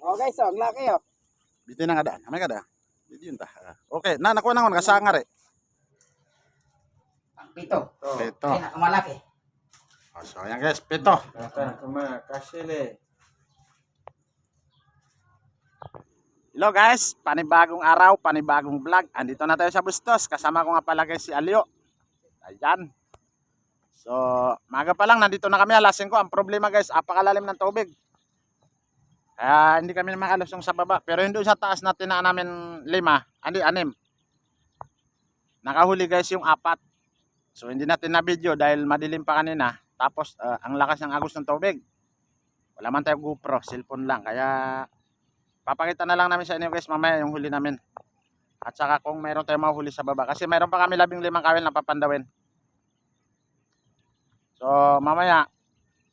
Oh guys, ang laki oh. Dito na nga daan. May kada. Dito yun ta. Okay, na nakuha na ko kasanga re. Ang pito. Pito. Pinakamalaki. So ayan guys, pito. Kasile. Hello guys, panibagong araw, panibagong vlog. Andito na tayo sa Bustos. Kasama ko nga pala guys si Alio. Ayan. So, maga pa lang, nandito na kami. Alasin ko, ang problema guys, apakalalim ng tubig. Kaya hindi kami makalusong sa baba. Pero hindi sa taas na tinaan namin 6, 6. Nakahuli guys yung 4. So, hindi natin na video dahil madilim pa kanina. Tapos, ang lakas ng agos ng tubig. Wala man tayo GoPro, cellphone lang. Kaya, papakita na lang namin sa inyo guys mamaya yung huli namin. At saka kung mayroon tayong mahuli sa baba. Kasi mayroon pa kami 15 kawil na papandawin. So mamaya,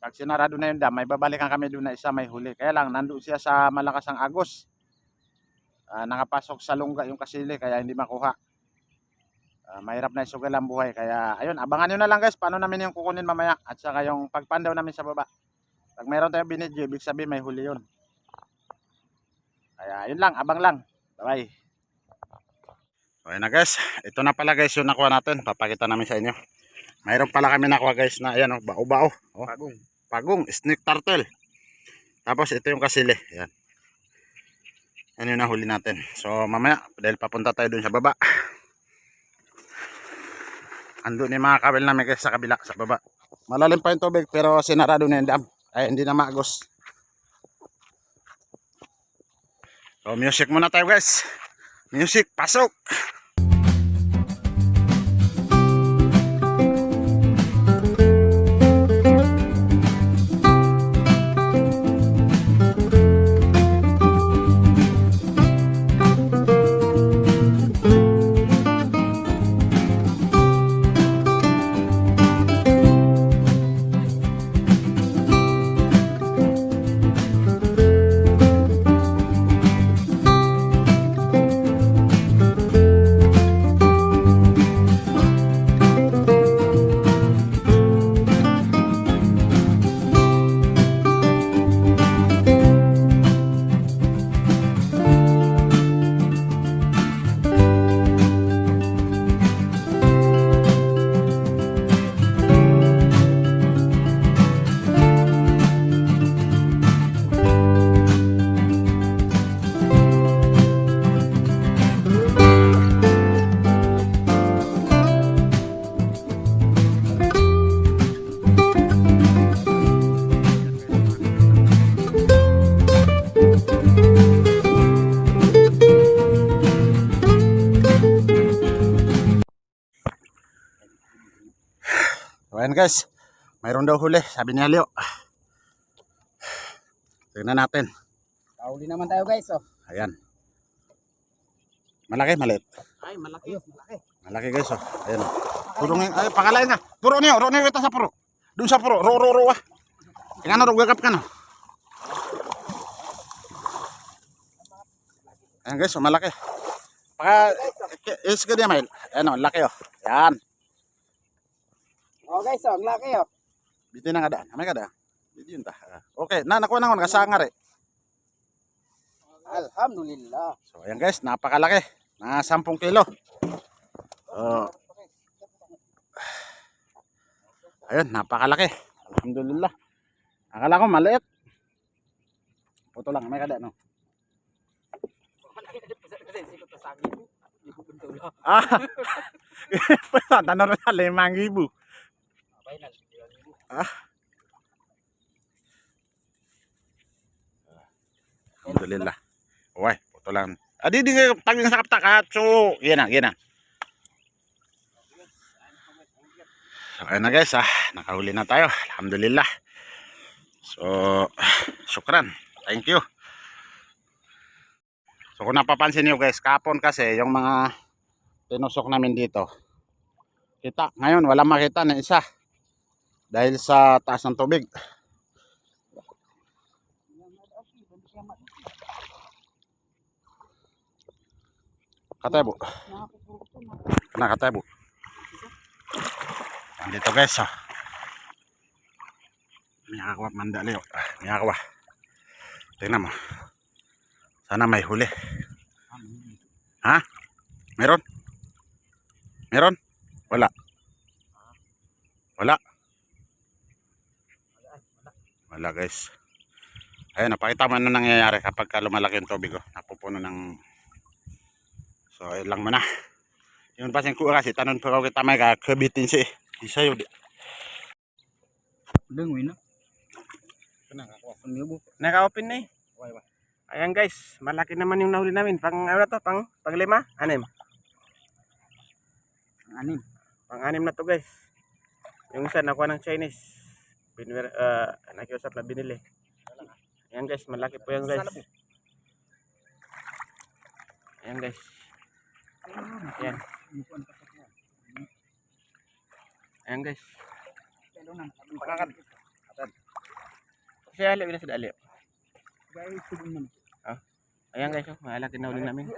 pag sinarado na yung dam, may babalikan kami doon na isa may huli. Kaya lang, nandoon siya sa malakas ang agos. Nakapasok sa lungga yung kasili kaya hindi makuha. Mahirap na isugal ang buhay. Kaya ayun, abangan nyo na lang guys paano namin yung kukunin mamaya. At saka yung pagpandaw namin sa baba. Pag mayroon tayong binidyo, ibig sabihin may huli yun. Kaya yun lang, abang lang. Bye bye. Okay na guys, ito na pala guys yung nakuha natin. Papakita namin sa inyo. Mayroon pala kami nakuha guys na ayan, oh, bao-bao. Oh, pagong, snake turtle. Tapos ito yung kasili. Ayan. Yan yung nahuli natin. So mamaya, dahil papunta tayo dun sa baba. Andun yung mga kawil namin guys sa kabila, sa baba. Malalim pa yung tubig pero sinarado na yung dam. Ay hindi na maagos. So music muna tayo guys. Music, pasok! So ayan guys, mayroon daw huli, sabi ni Alio. Tingnan natin. Kahuli naman tayo guys oh. Ayan. Malaki, maliit. Ay, malaki. Malaki. Malaki guys oh. Ayan. Puro nga, ay pangalain nga. Puro niyo kita sa puro. Doon sa puro, ro ah. Tingnan na, gagap ka no. Ayan guys, oh, malaki. Is good yan, Mail. Ayan oh, laki oh. Ayan. Oh guys, ang laki oh. Dito na nga daan. May kada. Dito yun ta. Okay, na nakuha na ko kasanga re. Alhamdulillah. So ayan guys, napakalaki. Na 10 kilo. Ayun, napakalaki. Alhamdulillah. Akala ko maliit. Puto lang, may kada no. Tanong na 5,000. Alhamdulillah. Okay, puto lang. Di nga taging sa kaptakat. So, yan na. So, ayun na guys, nakahuli na tayo. Alhamdulillah. So, syukran. Thank you. So, kung napapansin nyo guys, kapon kasi yung mga tinusok namin dito. Kita, ngayon wala makita na isa. Dahil sa taas ng tubig. Katebo. Nakatebo. Andito guys oh. May nakakuha mandali oh. May nakakuha. Tingnan mo. Sana may huli. Ha? Meron? Meron? Wala. Wala. Wala guys. Ayun, napakita mo ano nangyayari kapag lumalaki yung tubig. Napupuno ng... So, ayun lang muna. Yung pasang kuha kasi, tanon po kita may kakabitin siya. Isa yun. Dengoy na. Naka-open na eh. Ayan guys, malaki naman yung nahuli namin. Pang ano to? Pang 5? 6? Anim. Pang 6 na to guys. Yung isa nakuha ng Chinese. Nakiusap na binili. Ayan guys, malaki po yan guys. Ayan guys. Ayan. Ayan guys. Kasi aliw na sa aliw. Ayan guys, oh, malaki na uling namin.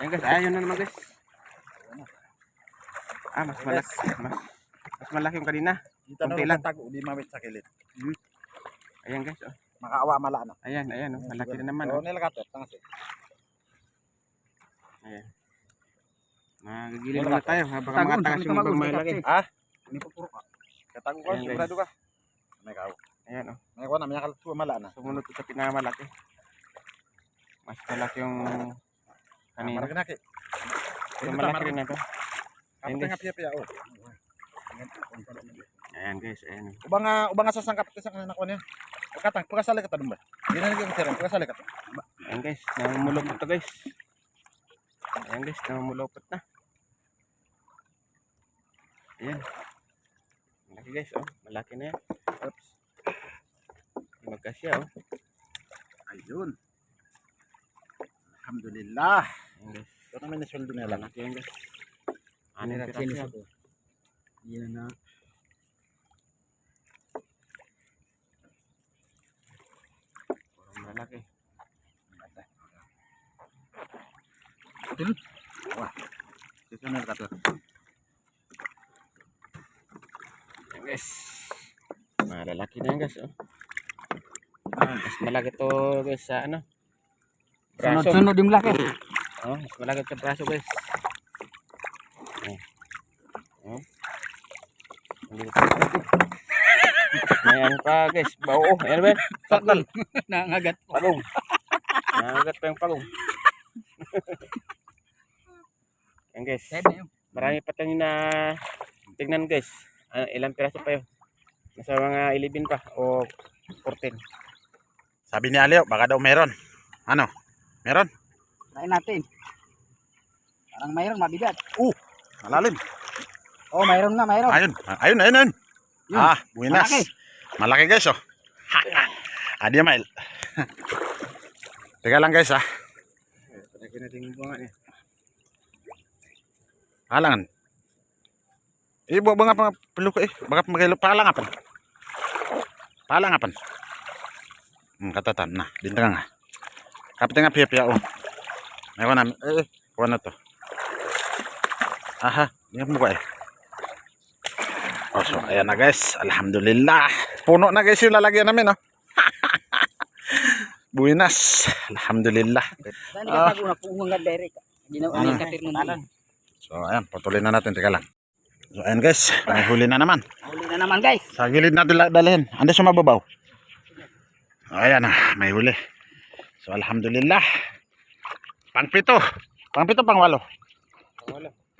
Ayan guys, ayun na naman guys. Mas malaki yung kanina. Kunti lang. Di mawit sa kilid. Ayan guys, oh. Makaawa mala na. Ayan, oh, malaki na naman. Oh. Nilagatot, tangas. Ayan. Magigilid muna tayo. Baka makatakas yung ibang malaki. Ha? Ini po puro ka. Katago ko, Ayan, guys. sigurado ka. May kao. Ayan, oh. May kuha na, may nakaluto mala na. Sumunod ko sa pinakamalaki. Mas malaki yung kanina. Marag naki. Yung malaki rin na ito. Kapit guys. nga piya-piya, oh. Ayan guys, ayan. Ubang nga sasangkap ito sa kanina ko niya. Katang, pagkasali ka tanong ba? Hindi na naging tirang, pagkasali ka. Ayan guys, namumulupot to guys. Ayan guys, namumulupot na. Ayan. Malaki guys, oh. Malaki na yan. Oops. Magkasya, oh. Ayun. Alhamdulillah. Ayan guys. Ito naman yung sweldo nila. Malaki yan guys. Anin piraso yan. Yan na. Parang malaki. Wah. Seasonal ka to. Ayan guys. Malalaki na yan guys, oh. Mas malaki to guys sa ano. Braso. Sunod yung laki. Oh, mas malaki sa braso guys. Oh. Ayan pa guys. Oo, ayan ba? Saktal. Nangagat po. Pagong. Nangagat pa yung pagong. Ayan guys. Marami pa tayong na tingnan guys. Ilang piraso pa yun. Nasa mga 11 pa o 14. Sabi ni Aleo, baka daw meron. Ano? Meron? Try natin. Parang mayroon, mabigat. Malalim. Oh, mayroon na, mayroon. Ayun. Ayun. Yun. Buenas. Malaki. Malaki guys, oh. Adi mail. Teka lang guys, Lagi natin yung bunga niya. Halangan. Ibu ba nga pang peluk baka magilo palangapan. Palangapan. Katatan nah, bintang nga. Kapit nga piya-piya, oh. May na kuha na to. Aha, ini mo ba Oh, so ayan na guys. Alhamdulillah. Puno na guys yung lalagyan namin, oh. Buenas. Alhamdulillah. Saan ka tago na pungang nga direct? Ginawa ni kapit mo talan. So ayan, patuloy na natin. Teka lang. So ayan guys, may huli na naman. Huli na naman guys. Sa gilid na dalhin. Ando sa mababaw. So ayan na, may huli. So alhamdulillah. Pang-7, pang-8. Pang-8.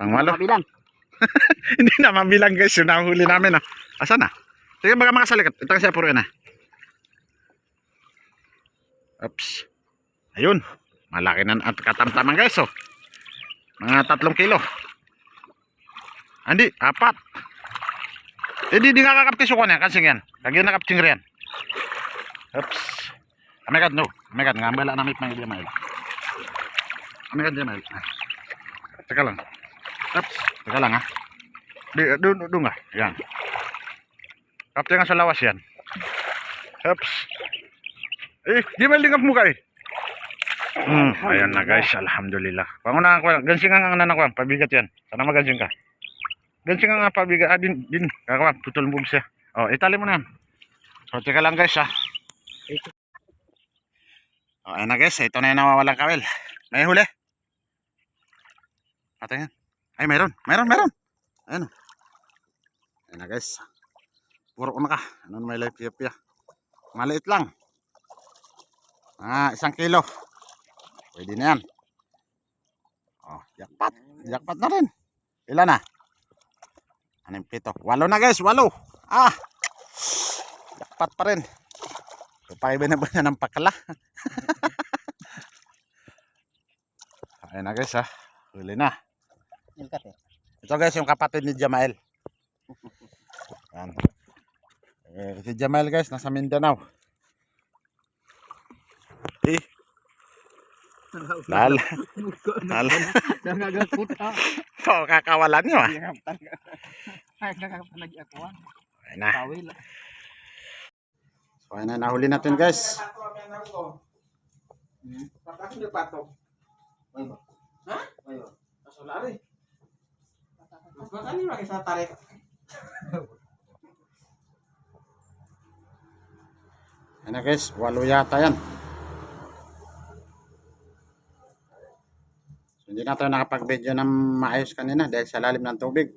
Mabilang. Hindi na mabilang guys, yung nahuli namin, oh. Asan na? Sige, baka makasalikat. Ito kasi puro na. Oops. Ayun. Malaki na at katamtaman guys, oh. Mga 3 kilo. Andi, 4. Di nga kakaptis ko niya, kasi yan. Kagyan na kapting riyan. Oops. Amegad, no. Amegad, ngambala na may pang-idimail. Amegad, dimail. Teka lang. Oops. Teka lang, ha. Doon nga. Yan. Kapte nga sa lawas yan. Oops. Di malingap mo ka ayan na guys. Alhamdulillah. Pangunahan ko. Gansing nga nga nakuha. Pabigat yan. Sana magansing ka. Gansing nga pabigat. Din. Kakawa. Putol mo siya. Itali mo na yan. So, teka lang guys, ha. Oh, ayun na guys, ito na yung nawawalang kawil. May huli. Patingin. Ay, meron. Ayun. Ayun na guys. Puro ko na ka. Ano may live maliit lang. 1 kilo. Pwede na yan. Oh, jackpot. Jackpot na rin. Ilan na? 6, 7. 8 na guys, 8. Ah! Jackpot pa rin. Paiba na ba na ng pakla? Ayun na guys ha. Huli na. Ito guys yung kapatid ni Jamael. Yan. Si Jamael guys nasa Mindanao. Lal. Oh, kakawalan nyo ah. Ayun na. So ayun na, nahuli natin guys. Ayun na guys, 8 yata yan. So, hindi na tayo nakapag-video ng maayos kanina dahil sa lalim ng tubig.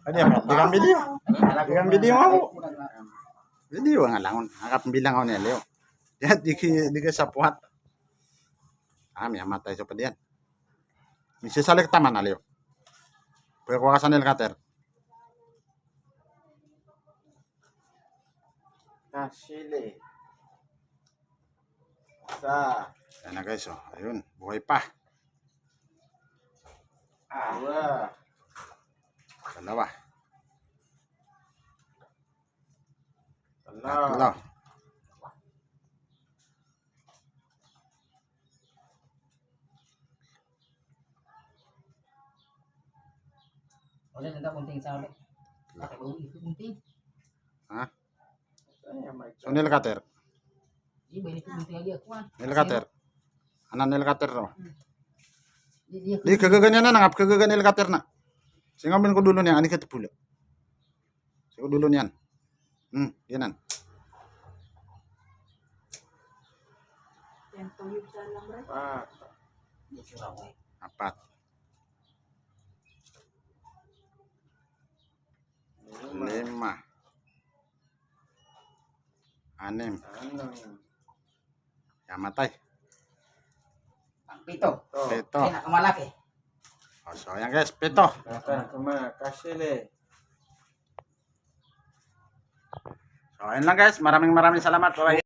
Di kang video. Di kang video ako. Video nga lang. Hangap bilang ako niya, Leo. Di ka sa puhat. May amatay sa pa diyan. Misisalik taman na, Leo. Pwede ko kasanil cutter. Kasili. Ayan na guys, oh. Ayun. Buhay pa. 2. 3. 4. Wala na daw kunting sabi. Kunting. Ha? So nil cutter. Iba ini kunting lagi aku. Nil cutter. Anan nil cutter no. Dia Di kagaganyan na nangap kagagan nil cutter na. Singamin ko dulo niyan ani ka pula. Sigo dulo niyan. Yanan. yang tuyul sa lambre. 4. 5. 6. Yamatay. Pito. 7. Kaya malaki. So ayan guys, 7. Kasili. So ayun lang guys, maraming salamat. Bye.